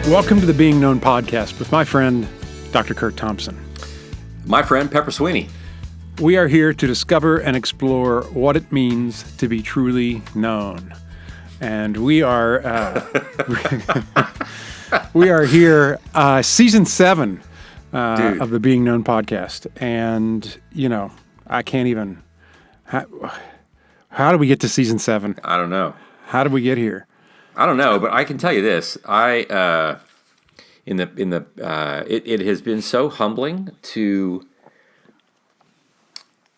Welcome to the Being Known podcast with my friend, Dr. Kurt Thompson. My friend, Pepper Sweeney. We are here to discover and explore what it means to be truly known. And we are we are here, season 7 of the Being Known podcast. And, you know, I can't even... How did we get to season 7? I don't know. How did we get here? I don't know, but I can tell you this: it has been so humbling to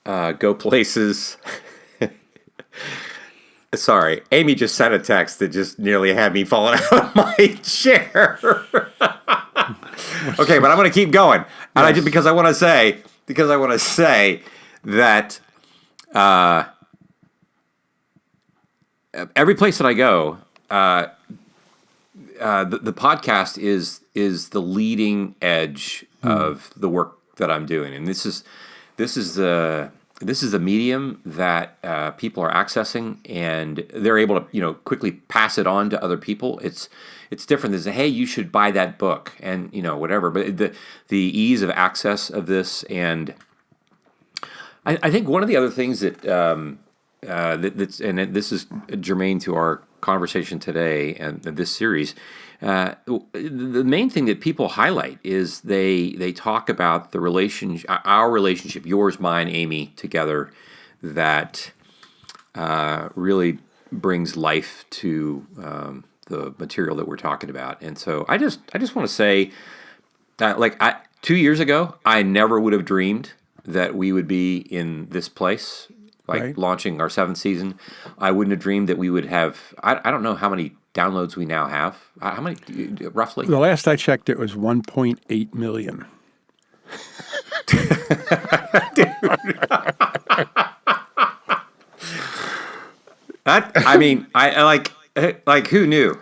go places. Sorry, Amy just sent a text that just nearly had me falling out of my chair. Okay, but I'm going to keep going, and Yes. because I want to say that every place that I go. The podcast is the leading edge of the work that I'm doing, and this is the medium that people are accessing, and they're able to quickly pass it on to other people. It's different than say, hey, you should buy that book, and whatever. But the ease of access of this, and I think one of the other things that that's, and this is germane to our conversation today and this series, the main thing that people highlight is they talk about the our relationship, yours, mine, Amy, together, that really brings life to the material that we're talking about. And so I just want to say that 2 years ago, I never would have dreamed that we would be in this place. Right. Launching our 7th season, I wouldn't have dreamed that we would have. I don't know how many downloads we now have. How many, roughly? The last I checked, it was 1.8 million. I who knew?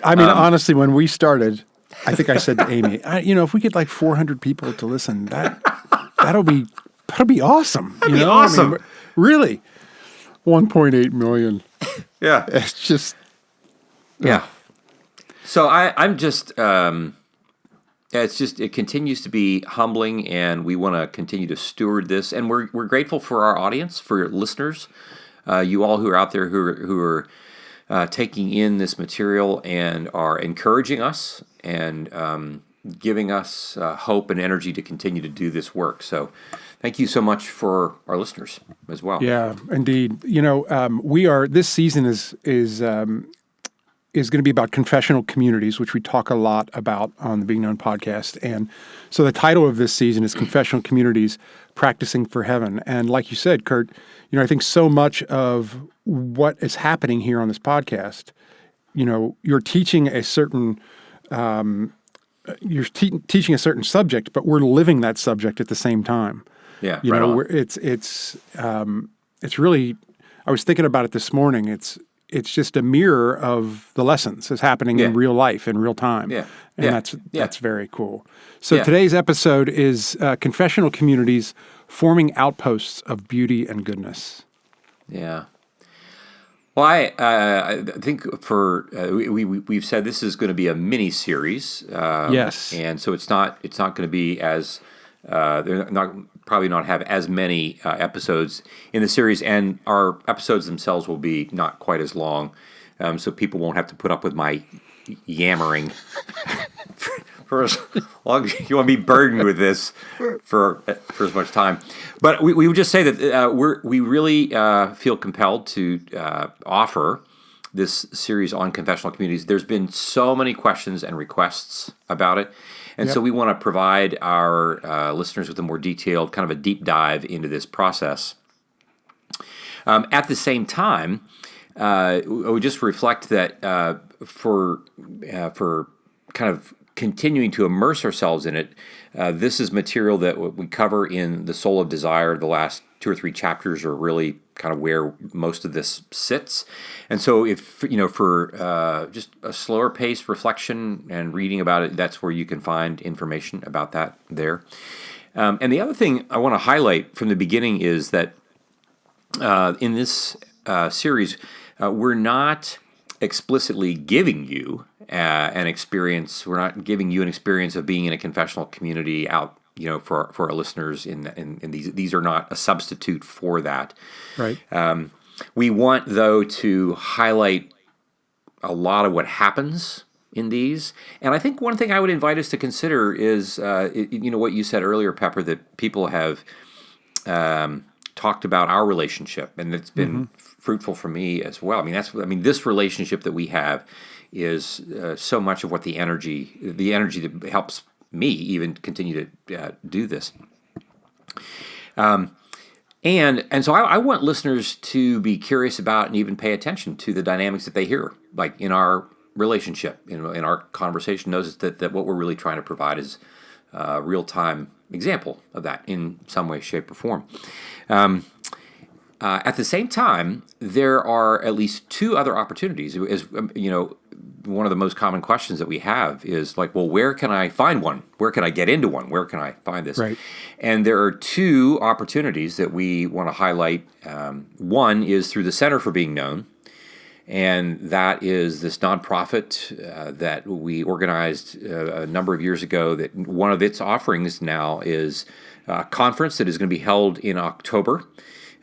Honestly, when we started, I think I said to Amy, if we get like 400 people to listen, that'll be awesome. That'd be awesome. Really, 1.8 million. Yeah, it's just yeah. So I'm just it continues to be humbling, and we want to continue to steward this, and we're grateful for our audience, for your listeners, you all who are out there who are taking in this material and are encouraging us and giving us hope and energy to continue to do this work. So thank you so much for our listeners as well. Yeah, indeed. We are, this season is going to be about confessional communities, which we talk a lot about on the Being Known podcast. And so the title of this season is Confessional Communities, Practicing for Heaven. And like you said, Kurt, I think so much of what is happening here on this podcast, you're teaching a certain teaching a certain subject, but we're living that subject at the same time. Yeah, It's really. I was thinking about it this morning. It's just a mirror of the lessons that's happening in real life, in real time. Yeah, and that's very cool. So today's episode is Confessional Communities, Forming Outposts of Beauty and Goodness. Yeah. Well, I think we've said this is going to be a mini series. Yes, and so it's not going to be as they're probably not have as many episodes in the series, and our episodes themselves will be not quite as long, so people won't have to put up with my yammering for as long as you want to be burdened with this for as much time. But we would just say that we really feel compelled to offer this series on confessional communities. There's been so many questions and requests about it. And so we want to provide our listeners with a more detailed, kind of a deep dive into this process. At the same time, we just reflect that for kind of continuing to immerse ourselves in it, this is material that we cover in The Soul of Desire. The last 2 or 3 chapters are really kind of where most of this sits. And so if, for just a slower paced reflection and reading about it, that's where you can find information about that there. And the other thing I want to highlight from the beginning is that in this series, we're not explicitly giving you an experience. We're not giving you an experience of being in a confessional community out, for our listeners. In these are not a substitute for that. Right. We want, though, to highlight a lot of what happens in these. And I think one thing I would invite us to consider is, what you said earlier, Pepper, that people have talked about our relationship, and it's been fruitful for me as well. This relationship that we have is so much of what the energy that helps me even continue to do this. And so I want listeners to be curious about and even pay attention to the dynamics that they hear, like in our relationship, in our conversation. Notice that what we're really trying to provide is a real-time example of that in some way, shape, or form. At the same time, there are at least two other opportunities. One of the most common questions that we have is like, well, where can I find one? Where can I get into one? Where can I find this? Right. And there are two opportunities that we want to highlight. One is through the Center for Being Known, and that is this nonprofit that we organized a number of years ago. That one of its offerings now is a conference that is going to be held in October.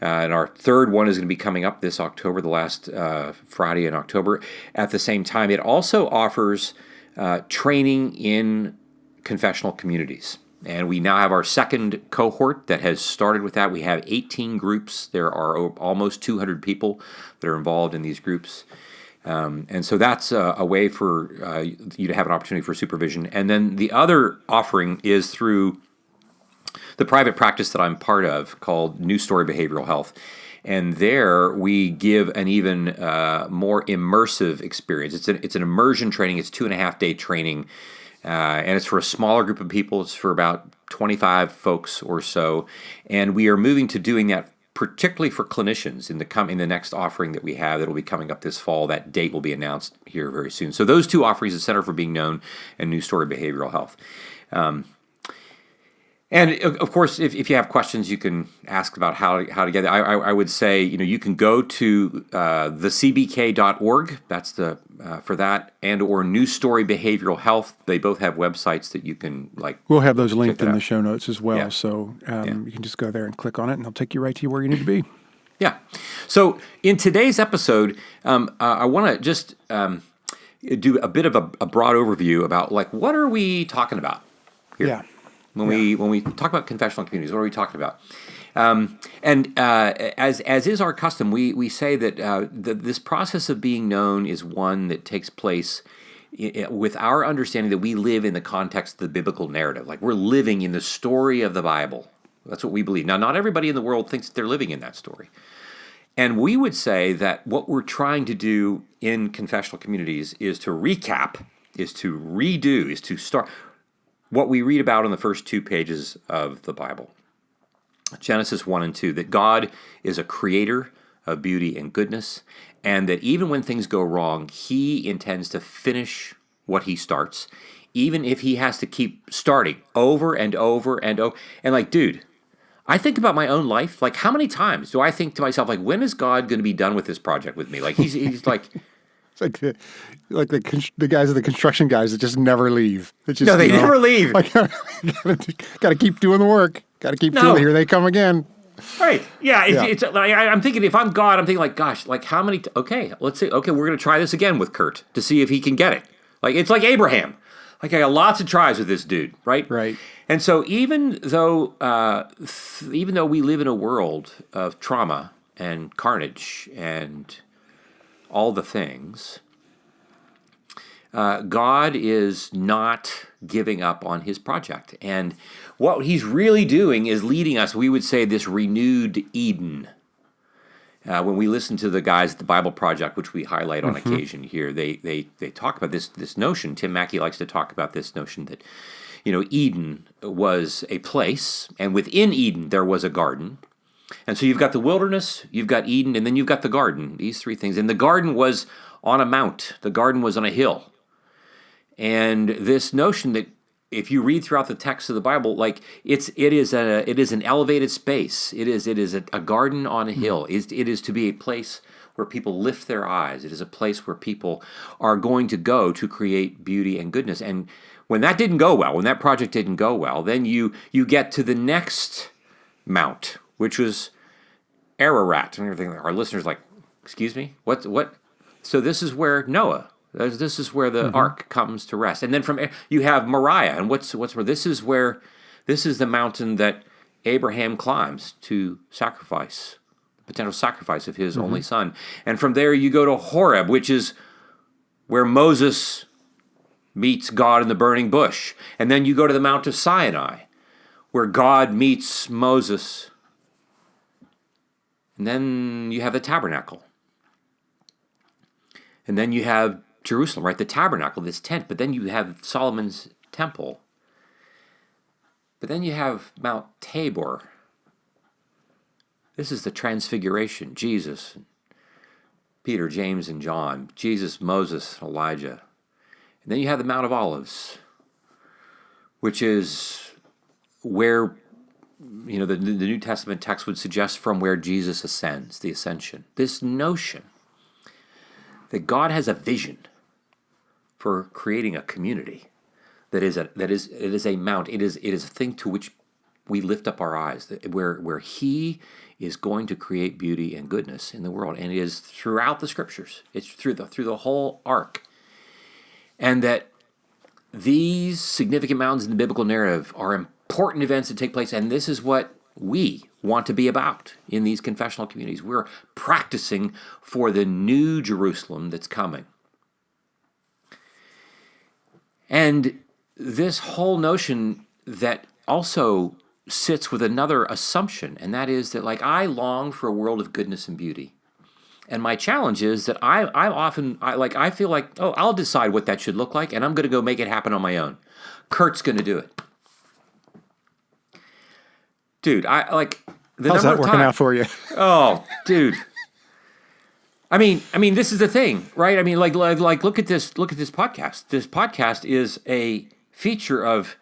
And our third one is going to be coming up this October, the last Friday in October. At the same time, it also offers training in confessional communities. And we now have our second cohort that has started with that. We have 18 groups. There are almost 200 people that are involved in these groups. And so that's a way for you to have an opportunity for supervision. And then the other offering is through the private practice that I'm part of called New Story Behavioral Health. And there we give an even more immersive experience. It's an immersion training. It's 2.5-day training. And it's for a smaller group of people. It's for about 25 folks or so. And we are moving to doing that particularly for clinicians in the next offering that we have that will be coming up this fall. That date will be announced here very soon. So those two offerings, the Center for Being Known and New Story Behavioral Health. And of course, if you have questions, you can ask about how to get it. I would say, you can go to thecbk.org. That's for that, and or New Story Behavioral Health. They both have websites that you can We'll have those linked in the show notes as well. Yeah. So you can just go there and click on it, and they'll take you right to where you need to be. Yeah. So in today's episode, I want to just do a bit of a broad overview about what are we talking about here? Yeah. When we talk about confessional communities, what are we talking about? As is our custom, we say that this process of being known is one that takes place with our understanding that we live in the context of the biblical narrative. Like we're living in the story of the Bible. That's what we believe. Now, not everybody in the world thinks that they're living in that story. And we would say that what we're trying to do in confessional communities is to recap, is to redo, is to start what we read about in the first 2 pages of the Bible. Genesis 1 and 2, that God is a creator of beauty and goodness, and that even when things go wrong, he intends to finish what he starts, even if he has to keep starting over and over and over. And dude, I think about my own life. How many times do I think to myself, when is God going to be done with this project with me? He's like... It's the guys are the construction guys that just never leave. It's just, no, they never leave. Got to keep doing the work. Got to keep doing it. Here they come again. Right. Yeah. I'm thinking, if I'm God, I'm thinking gosh, how many? Okay, let's see. Okay, we're going to try this again with Kurt to see if he can get it. It's like Abraham. I got lots of tries with this dude. Right. Right. And so even though we live in a world of trauma and carnage and all the things, God is not giving up on his project. And what he's really doing is leading us, we would say, this renewed Eden. When we listen to the guys at the Bible Project, which we highlight on occasion here, they talk about this notion. Tim Mackey likes to talk about this notion that, Eden was a place, and within Eden there was a garden. And so you've got the wilderness, you've got Eden, and then you've got the garden, these three things. And the garden was on a mount. The garden was on a hill. And this notion that if you read throughout the text of the Bible, like it is an elevated space. It is a garden on a hill. It is to be a place where people lift their eyes. It is a place where people are going to go to create beauty and goodness. And when that didn't go well, when that project didn't go well, then you get to the next mount, which was Ararat, and everything. Our listeners are like, excuse me, what? So this is where Noah. This is where the ark comes to rest, and then from you have Moriah, and what's where this is the mountain that Abraham climbs to sacrifice, the potential sacrifice of his only son, and from there you go to Horeb, which is where Moses meets God in the burning bush, and then you go to the Mount of Sinai, where God meets Moses, and then you have the tabernacle, and then you have Jerusalem, right? The tabernacle, this tent, but then you have Solomon's temple. But then you have Mount Tabor. This is the transfiguration. Jesus, Peter, James, and John. Jesus, Moses, and Elijah. And then you have the Mount of Olives, which is where, the New Testament text would suggest from where Jesus ascends, the ascension. This notion that God has a vision for creating a community it is a mount. It is a thing to which we lift up our eyes, where He is going to create beauty and goodness in the world, and it is throughout the Scriptures. It's through the whole arc, and that these significant mountains in the biblical narrative are important events that take place, and this is what we want to be about in these confessional communities. We're practicing for the new Jerusalem that's coming. And this whole notion that also sits with another assumption, and that is that, like, I long for a world of goodness and beauty. And my challenge is that I feel like, oh, I'll decide what that should look like, and I'm going to go make it happen on my own. Kurt's going to do it. Dude, how's that working out for you? Oh, dude. I mean, this is the thing, right? I mean, like, look at this podcast. This podcast is a feature of,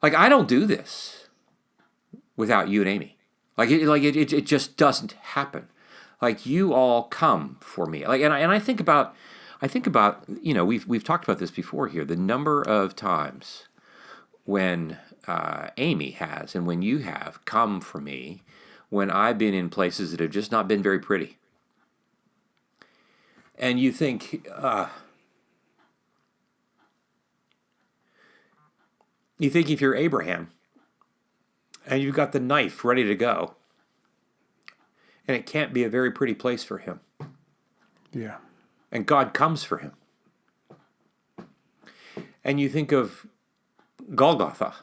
like, I don't do this without you and Amy. It just doesn't happen. Like, you all come for me. Like, and I think about, we've talked about this before here. The number of times when Amy has and when you have come for me when I've been in places that have just not been very pretty. And you think, if you're Abraham and you've got the knife ready to go, and it can't be a very pretty place for him. Yeah. And God comes for him. And you think of Golgotha,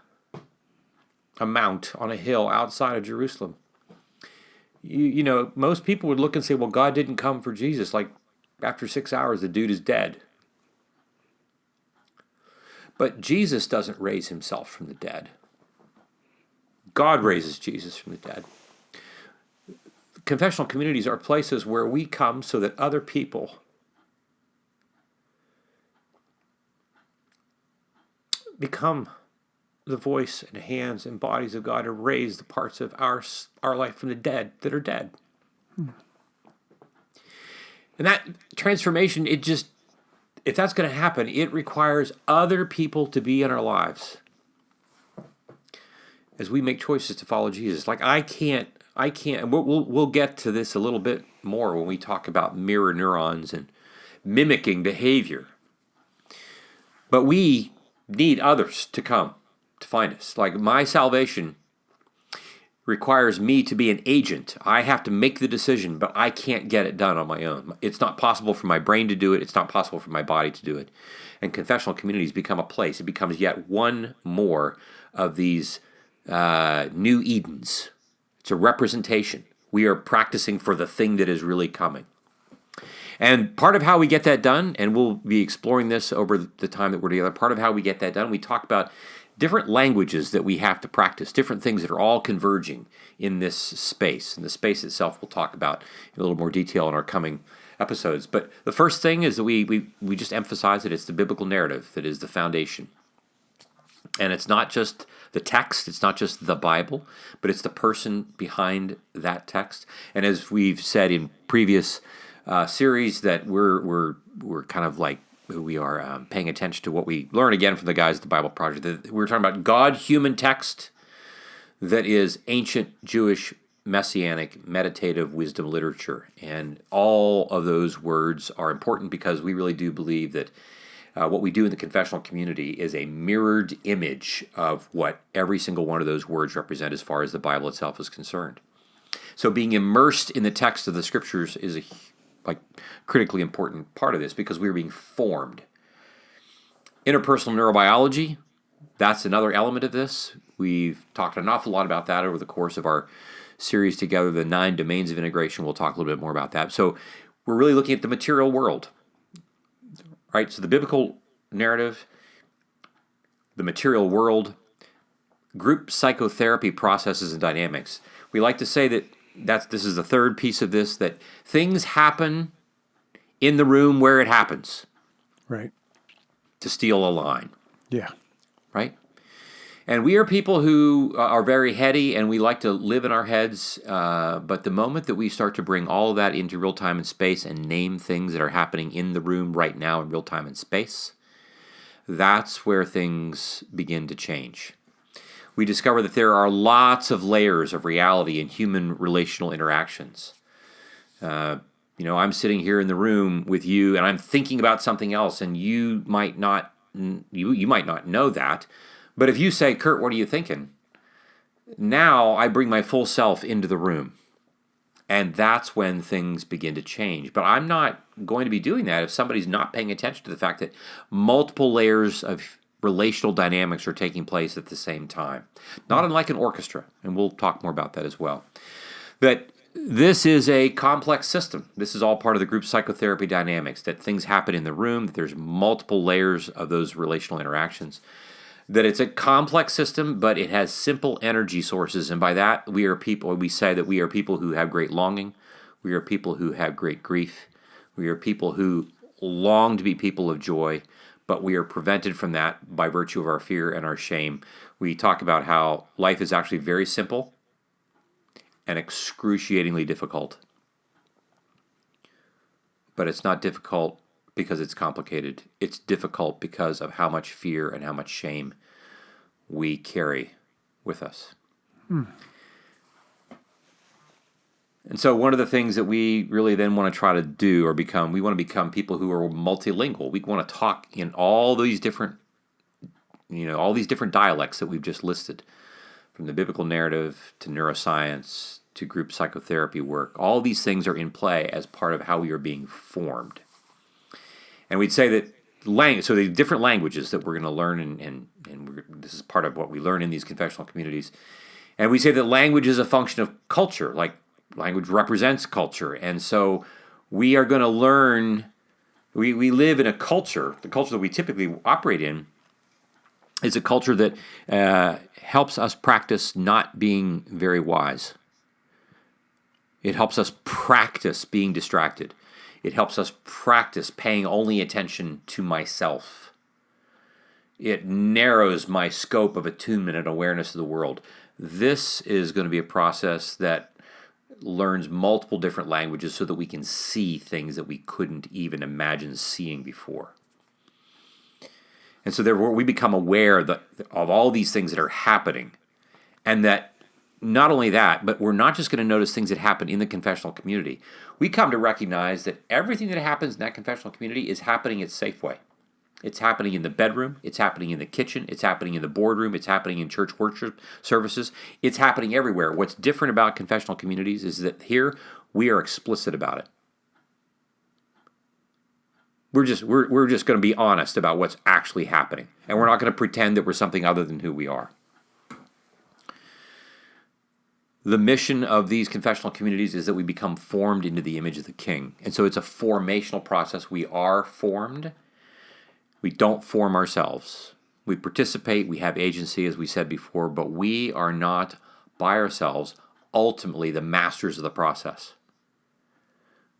a mount on a hill outside of Jerusalem. Most people would look and say, well, God didn't come for Jesus. Like, after 6 hours, the dude is dead. But Jesus doesn't raise himself from the dead. God raises Jesus from the dead. Confessional communities are places where we come so that other people become the voice and hands and bodies of God to raise the parts of our life from the dead that are dead. And that transformation, if that's going to happen, it requires other people to be in our lives as we make choices to follow Jesus. Like, I can't, we'll get to this a little bit more when we talk about mirror neurons and mimicking behavior. But we need others to come to find us. Like, my salvation requires me to be an agent. I have to make the decision, but I can't get it done on my own. It's not possible for my brain to do it. It's not possible for my body to do it. And confessional communities become a place. It becomes yet one more of these new Edens. It's a representation. We are practicing for the thing that is really coming. And part of how we get that done, and we'll be exploring this over the time that we're together, part of how we get that done, we talk about different languages that we have to practice, different things that are all converging in this space. And the space itself we'll talk about in a little more detail in our coming episodes. But the first thing is that we just emphasize that it's the biblical narrative that is the foundation. And it's not just the text, it's not just the Bible, but it's the person behind that text. And as we've said in previous series, that we're kind of like we are paying attention to what we learn again from the guys at the Bible Project. That we're talking about God-human text that is ancient Jewish messianic meditative wisdom literature. And all of those words are important because we really do believe that what we do in the confessional community is a mirrored image of what every single one of those words represent as far as the Bible itself is concerned. So being immersed in the text of the scriptures is a critically important part of this because we're being formed. Interpersonal neurobiology, that's another element of this. We've talked an awful lot about that over the course of our series together, the 9 domains of integration. We'll talk a little bit more about that. So we're really looking at the material world, right? So the biblical narrative, the material world, group psychotherapy processes and dynamics. We like to say that this is the third piece of this, that things happen in the room where it happens. Right. To steal a line. Yeah. Right? And we are people who are very heady and we like to live in our heads, but the moment that we start to bring all of that into real time and space and name things that are happening in the room right now in real time and space, that's where things begin to change. We discover that there are lots of layers of reality in human relational interactions. I'm sitting here in the room with you and I'm thinking about something else, and you might not know that. But if you say, Kurt, what are you thinking? Now I bring my full self into the room. And that's when things begin to change. But I'm not going to be doing that if somebody's not paying attention to the fact that multiple layers of relational dynamics are taking place at the same time. Not unlike an orchestra. And we'll talk more about that as well. That this is a complex system. This is all part of the group psychotherapy dynamics, that things happen in the room, that there's multiple layers of those relational interactions. That it's a complex system, but it has simple energy sources. And by that, we say that we are people who have great longing. We are people who have great grief. We are people who long to be people of joy, but we are prevented from that by virtue of our fear and our shame. We talk about how life is actually very simple and excruciatingly difficult. But it's not difficult because it's complicated. It's difficult because of how much fear and how much shame we carry with us. And so one of the things that we really then want to try to do or become, we want to become people who are multilingual. We want to talk in all these different dialects that we've just listed, from the biblical narrative to neuroscience to group psychotherapy work. All these things are in play as part of how we are being formed. And we'd say that so the different languages that we're going to learn, and this is part of what we learn in these confessional communities. And we say that language is a function of culture, like language represents culture. And so we are going to learn, we live in a culture, the culture that we typically operate in is a culture that helps us practice not being very wise. It helps us practice being distracted. It helps us practice paying only attention to myself. It narrows my scope of attunement and awareness of the world. This is going to be a process that learns multiple different languages so that we can see things that we couldn't even imagine seeing before. And so therefore we become aware of all these things that are happening, and that not only that, but we're not just going to notice things that happen in the confessional community. We come to recognize that everything that happens in that confessional community is happening at Safeway. It's happening in the bedroom. It's happening in the kitchen. It's happening in the boardroom. It's happening in church worship services. It's happening everywhere. What's different about confessional communities is that here we are explicit about it. We're just going to be honest about what's actually happening, and we're not going to pretend that we're something other than who we are. The mission of these confessional communities is that we become formed into the image of the King. And so it's a formational process. We are formed. We don't form ourselves. We participate. We have agency, as we said before, but we are not by ourselves ultimately the masters of the process.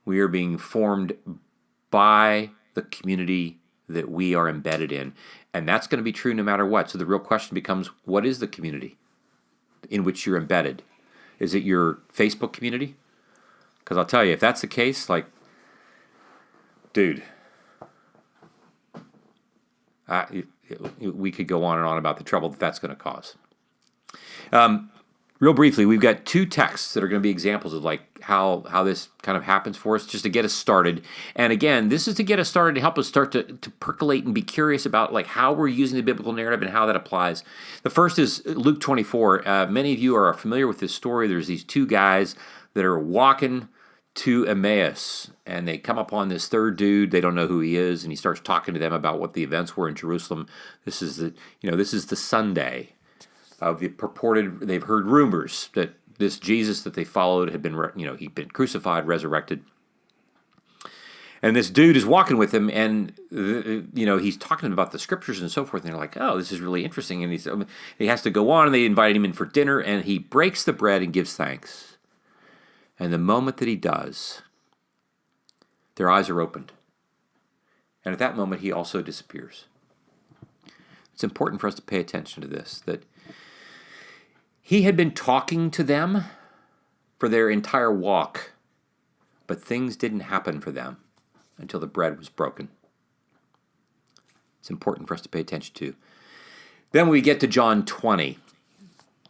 We are being formed by the community that we are embedded in. And that's going to be true no matter what. So the real question becomes, what is the community in which you're embedded? Is it your Facebook community? Because I'll tell you, if that's the case, like, dude, we could go on and on about the trouble that's going to cause. Real briefly, we've got 2 texts that are going to be examples of like how this kind of happens for us, just to get us started. And again, this is to get us started, to help us start to percolate and be curious about like how we're using the biblical narrative and how that applies. The first is Luke 24. Many of you are familiar with this story. There's these 2 guys that are walking to Emmaus, and they come upon this third dude. They don't know who he is, and he starts talking to them about what the events were in Jerusalem. This is the Sunday of the purported. They've heard rumors that this Jesus that they followed had been, he'd been crucified, resurrected, and this dude is walking with him, and he's talking about the scriptures and so forth. And they're like, "Oh, this is really interesting." And he has to go on, and they invite him in for dinner, and he breaks the bread and gives thanks. And the moment that he does, their eyes are opened. And at that moment, he also disappears. It's important for us to pay attention to this, that he had been talking to them for their entire walk, but things didn't happen for them until the bread was broken. It's important for us to pay attention to. Then we get to John 20.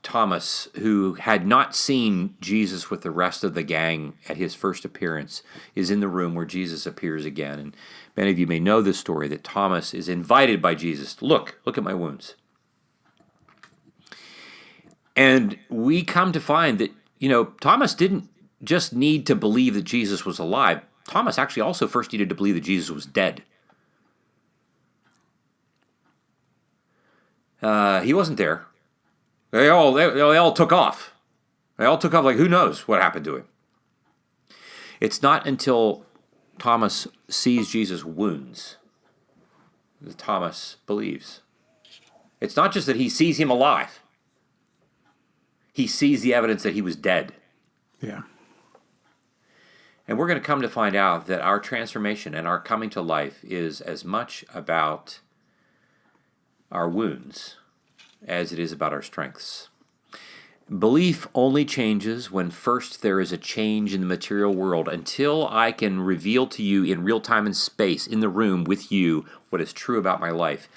Thomas, who had not seen Jesus with the rest of the gang at his first appearance, is in the room where Jesus appears again. And many of you may know this story, that Thomas is invited by Jesus. Look at my wounds. And we come to find that, Thomas didn't just need to believe that Jesus was alive. Thomas actually also first needed to believe that Jesus was dead. He wasn't there. They all took off. They all took off like who knows what happened to him. It's not until Thomas sees Jesus' wounds that Thomas believes. It's not just that he sees him alive. He sees the evidence that he was dead. Yeah. And we're going to come to find out that our transformation and our coming to life is as much about our wounds as it is about our strengths. Belief only changes when first there is a change in the material world. Until I can reveal to you in real time and space, in the room with you, what is true about my life,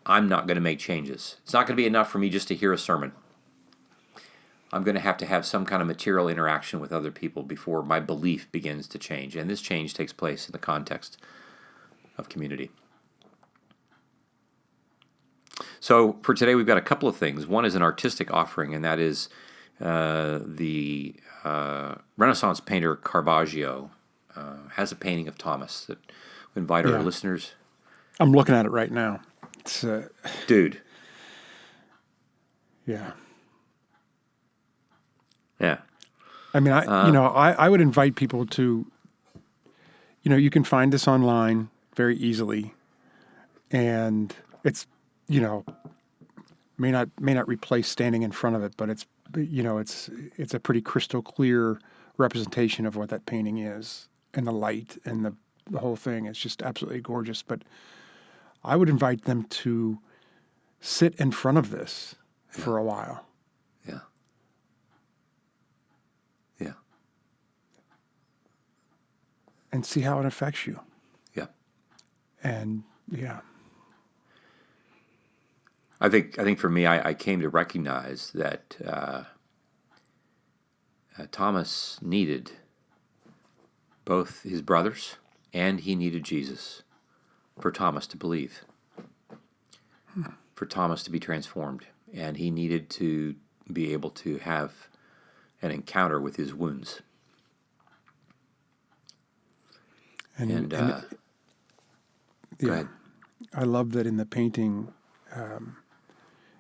I'm not going to make changes. It's not going to be enough for me just to hear a sermon. I'm going to have some kind of material interaction with other people before my belief begins to change. And this change takes place in the context of community. So for today, we've got a couple of things. One is an artistic offering, and that is the Renaissance painter Caravaggio has a painting of Thomas that we invite our listeners. I'm looking at it right now. It's dude. Yeah. Yeah. I mean, I would invite people to, you can find this online very easily, and it's, may not replace standing in front of it, but it's a pretty crystal clear representation of what that painting is, and the light and the whole thing. It's just absolutely gorgeous. But I would invite them to sit in front of this for a while. Yeah. Yeah. And see how it affects you. Yeah. And yeah. I think for me, I came to recognize that Thomas needed both his brothers and he needed Jesus for Thomas to believe, for Thomas to be transformed, and he needed to be able to have an encounter with his wounds. And go ahead. I love that in the painting,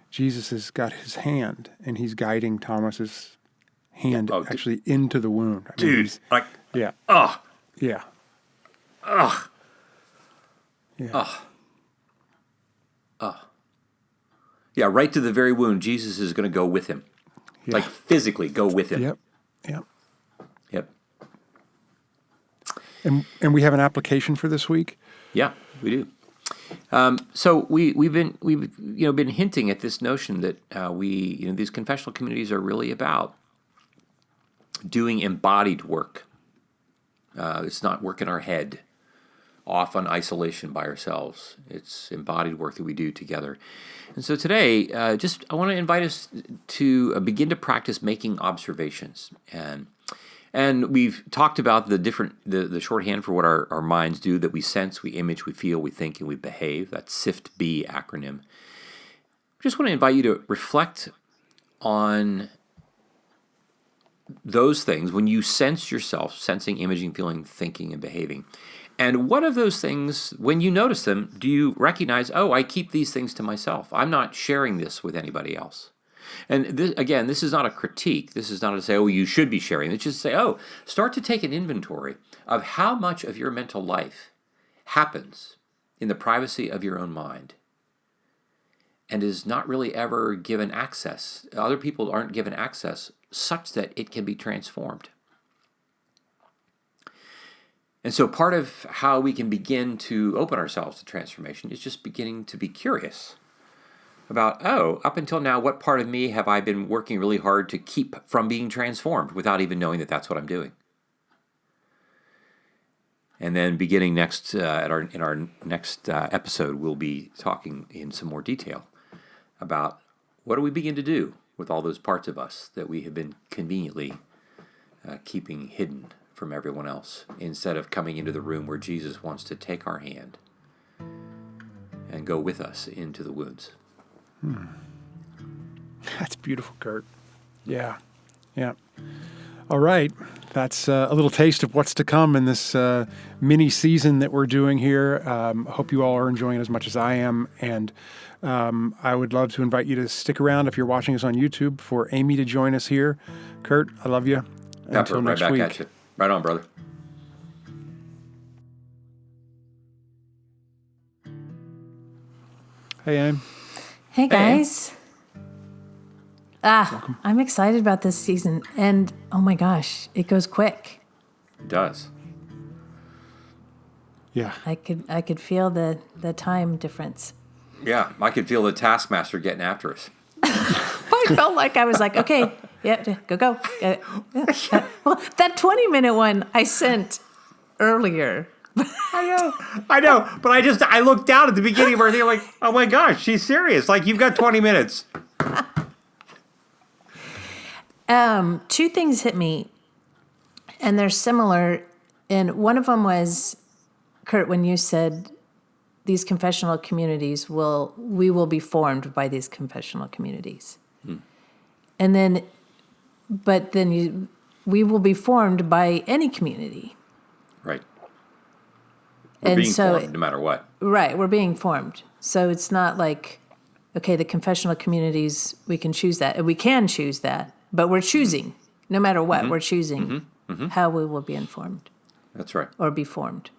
Jesus has got his hand, and he's guiding Thomas's hand actually into the wound. I mean, dude, yeah. Oh. Yeah. Oh. Yeah. Oh. Oh. Yeah, right to the very wound, Jesus is going to go with him. Yeah. Like physically go with him. Yep. Yep. Yep. And we have an application for this week? Yeah, we do. So we've been hinting at this notion that these confessional communities are really about doing embodied work. It's not work in our head, off on isolation by ourselves. It's embodied work that we do together. And so today, I want to invite us to begin to practice making observations. And we've talked about the shorthand for what our minds do, that we sense, we image, we feel, we think, and we behave. That's SIFT-B acronym. I just want to invite you to reflect on those things when you sense yourself, sensing, imaging, feeling, thinking, and behaving. And what of those things, when you notice them, do you recognize, oh, I keep these things to myself. I'm not sharing this with anybody else. And this is not a critique. This is not to say, oh, you should be sharing. It's just to say, oh, start to take an inventory of how much of your mental life happens in the privacy of your own mind and is not really ever given access. Other people aren't given access such that it can be transformed. And so part of how we can begin to open ourselves to transformation is just beginning to be curious about, oh, up until now, what part of me have I been working really hard to keep from being transformed without even knowing that that's what I'm doing? And then beginning next in our next episode, we'll be talking in some more detail about what do we begin to do with all those parts of us that we have been conveniently keeping hidden from everyone else, instead of coming into the room where Jesus wants to take our hand and go with us into the woods. That's beautiful, Kurt. Yeah. All right. That's a little taste of what's to come in this mini season that we're doing here. Hope you all are enjoying it as much as I am. And I would love to invite you to stick around if you're watching us on YouTube for Amy to join us here. Kurt, I love you. Until next right back week. at you. Right on, brother. Hey, Amy. Hey guys. I'm excited about this season, and oh my gosh, it goes quick. It does. Yeah. I could feel the time difference. Yeah, I could feel the taskmaster getting after us. I felt like I was like, okay, yeah, go. Well, that 20-minute one I sent earlier. I know, but I looked down at the beginning of our thing, like, oh my gosh, she's serious. Like, you've got 20 minutes. Two things hit me, and they're similar. And one of them was, Kurt, when you said these confessional communities we will be formed by these confessional communities. And then, we will be formed by any community. Right. We're being formed no matter what. Right, we're being formed. So it's not like, okay, the confessional communities, we can choose that. We can choose that, but we're choosing. No matter what, we're choosing how we will be informed. That's right. Or be formed.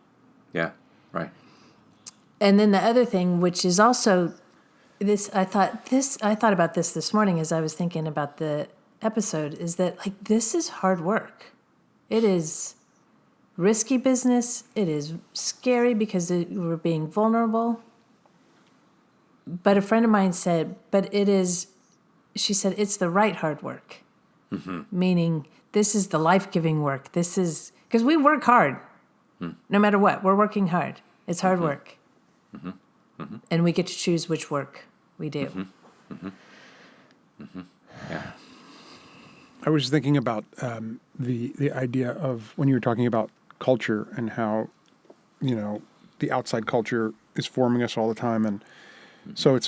Yeah, right. And then the other thing, which is also I thought about this morning as I was thinking about the episode, is that like this is hard work. It is risky business. It is scary because we're being vulnerable. But a friend of mine said, she said, it's the right hard work. Meaning this is the life-giving work. This is, because we work hard. No matter what, we're working hard. It's hard work. And we get to choose which work we do. Yeah. I was thinking about the idea of when you were talking about culture and how, the outside culture is forming us all the time. And so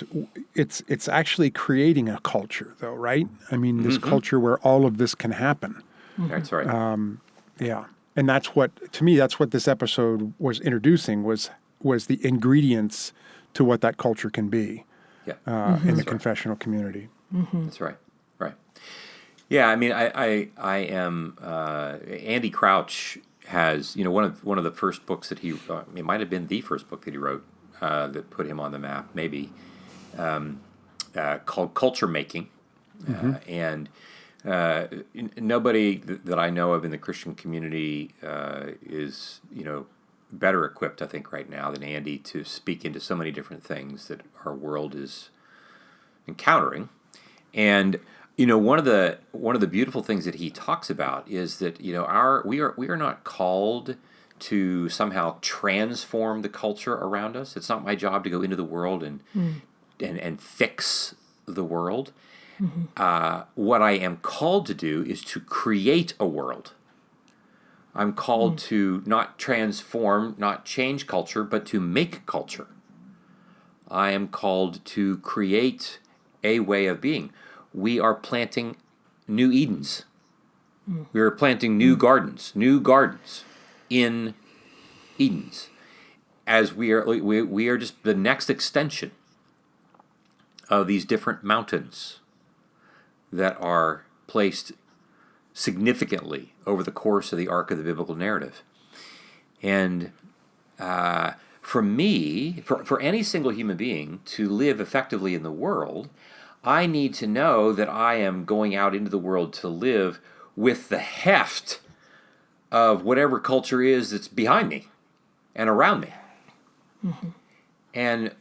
it's actually creating a culture, though, right? I mean, this culture where all of this can happen. That's right. Yeah. And that's what this episode was introducing was the ingredients to what that culture can be in the confessional community. That's right. Right. Yeah. I mean, I am, Andy Crouch has, one of the first books that it might have been the first book that he wrote that put him on the map, maybe, called Culture Making. And nobody that I know of in the Christian community is, better equipped, I think, right now than Andy to speak into so many different things that our world is encountering. And one of the beautiful things that he talks about is that we are not called to somehow transform the culture around us. It's not my job to go into the world and fix the world. What I am called to do is to create a world. I'm called to not transform, not change culture, but to make culture. I am called to create a way of being. We are planting new Edens. We are planting new gardens in Edens. As we are just the next extension of these different mountains that are placed significantly over the course of the arc of the biblical narrative. And for me, for any single human being to live effectively in the world, I need to know that I am going out into the world to live with the heft of whatever culture is that's behind me and around me. And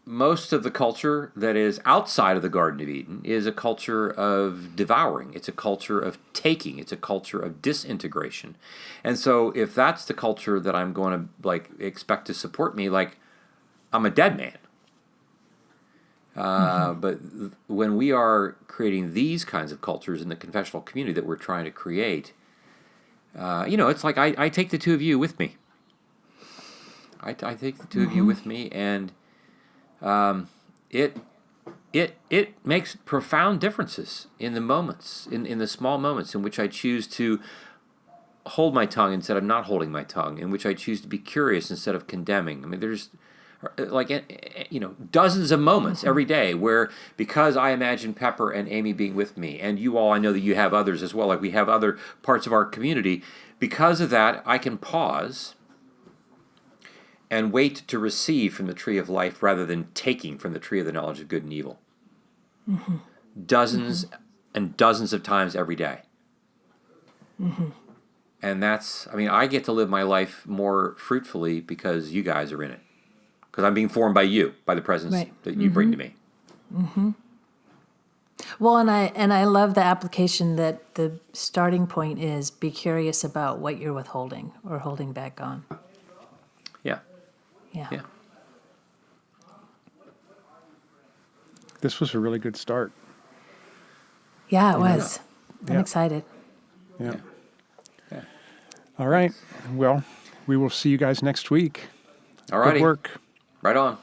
most of the culture that is outside of the Garden of Eden is a culture of devouring. It's a culture of taking. It's a culture of disintegration. And so if that's the culture that I'm going to expect to support me, I'm a dead man. But when we are creating these kinds of cultures in the confessional community that we're trying to create, it's like I take the two of you with me. I take the two of you with me, and it makes profound differences in the moments, in the small moments in which I choose to hold my tongue instead of not holding my tongue, in which I choose to be curious instead of condemning. I mean, there's dozens of moments every day where, because I imagine Pepper and Amy being with me, and you all, I know that you have others as well, like we have other parts of our community, because of that, I can pause and wait to receive from the tree of life rather than taking from the tree of the knowledge of good and evil. Dozens and dozens of times every day. And I get to live my life more fruitfully because you guys are in it. Because I'm being formed by you, by the presence that you bring to me. Well, and I love the application that the starting point is be curious about what you're withholding or holding back on. Yeah. This was a really good start. Yeah, it was. I'm excited. Yeah. All right. Well, we will see you guys next week. All righty. Good work. Right on.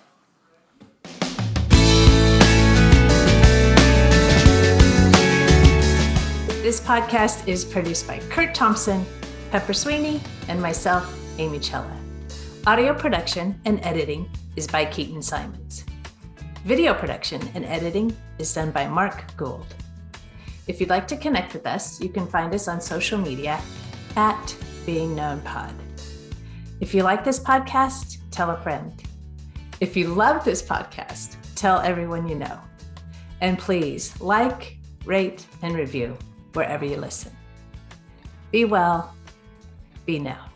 This podcast is produced by Kurt Thompson, Pepper Sweeney, and myself, Amy Chella. Audio production and editing is by Keaton Simons. Video production and editing is done by Mark Gould. If you'd like to connect with us, you can find us on social media at BeingKnownPod. If you like this podcast, tell a friend. If you love this podcast, tell everyone you know. And please rate, and review wherever you listen. Be well, be known.